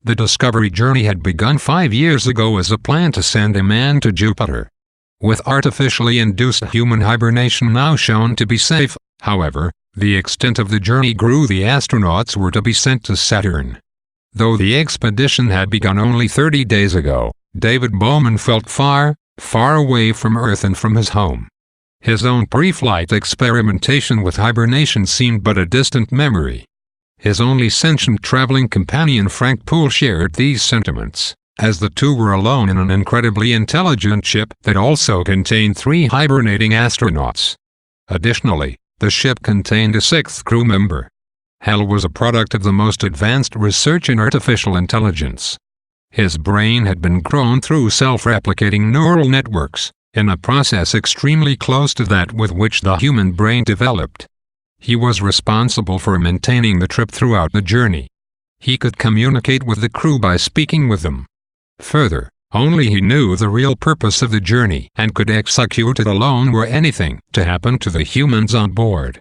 The Discovery journey had begun 5 years ago as a plan to send a man to Jupiter. With artificially induced human hibernation now shown to be safe, however, the extent of the journey grew. The astronauts were to be sent to Saturn. Though the expedition had begun only 30 days ago, David Bowman felt far, far away from Earth and from his home. His own pre-flight experimentation with hibernation seemed but a distant memory. His only sentient traveling companion Frank Poole shared these sentiments, as the two were alone in an incredibly intelligent ship that also contained 3 hibernating astronauts. Additionally, the ship contained a 6th crew member. Hal was a product of the most advanced research in artificial intelligence. His brain had been grown through self-replicating neural networks, in a process extremely close to that with which the human brain developed. He was responsible for maintaining the trip throughout the journey. He could communicate with the crew by speaking with them. Further, only he knew the real purpose of the journey and could execute it alone were anything to happen to the humans on board.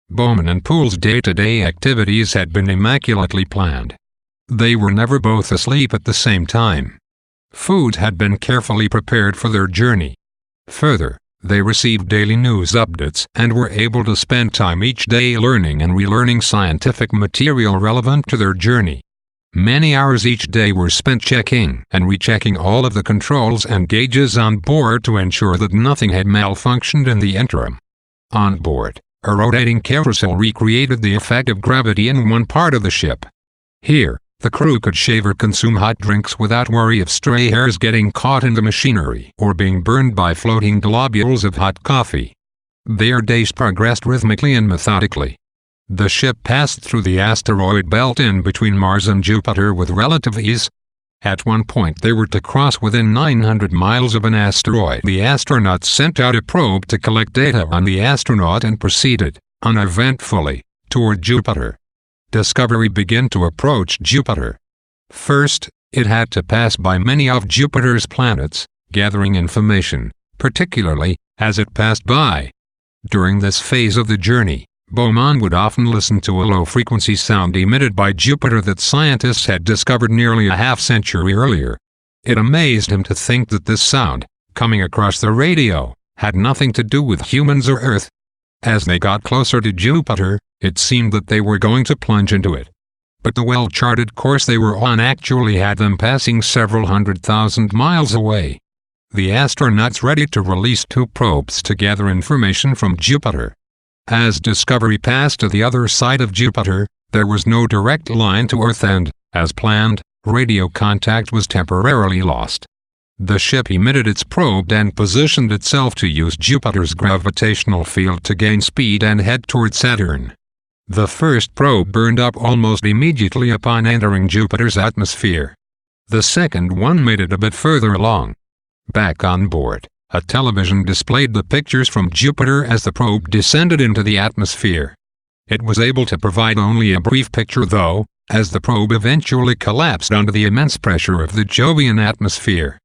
Bowman and Poole's day-to-day activities had been immaculately planned. They were never both asleep at the same time. Food had been carefully prepared for their journey. Further, they received daily news updates and were able to spend time each day learning and relearning scientific material relevant to their journey. Many hours each day were spent checking and rechecking all of the controls and gauges on board to ensure that nothing had malfunctioned in the interim. On board, a rotating carousel recreated the effect of gravity in one part of the ship. Here, the crew could shave or consume hot drinks without worry of stray hairs getting caught in the machinery or being burned by floating globules of hot coffee. Their days progressed rhythmically and methodically. The ship passed through the asteroid belt in between Mars and Jupiter with relative ease. At one point they were to cross within 900 miles of an asteroid. The astronauts sent out a probe to collect data on the astronaut and proceeded, uneventfully, toward Jupiter. Discovery began to approach Jupiter. First, it had to pass by many of Jupiter's planets, gathering information, particularly as it passed by. During this phase of the journey, Bowman would often listen to a low-frequency sound emitted by Jupiter that scientists had discovered nearly a half-century earlier. It amazed him to think that this sound, coming across the radio, had nothing to do with humans or Earth. As they got closer to Jupiter, it seemed that they were going to plunge into it. But the well-charted course they were on actually had them passing several 100,000 miles away. The astronauts ready to release 2 probes to gather information from Jupiter. As Discovery passed to the other side of Jupiter, there was no direct line to Earth and, as planned, radio contact was temporarily lost. The ship emitted its probe and positioned itself to use Jupiter's gravitational field to gain speed and head toward Saturn. The first probe burned up almost immediately upon entering Jupiter's atmosphere. The second one made it a bit further along. Back on board, a television displayed the pictures from Jupiter as the probe descended into the atmosphere. It was able to provide only a brief picture though, as the probe eventually collapsed under the immense pressure of the Jovian atmosphere.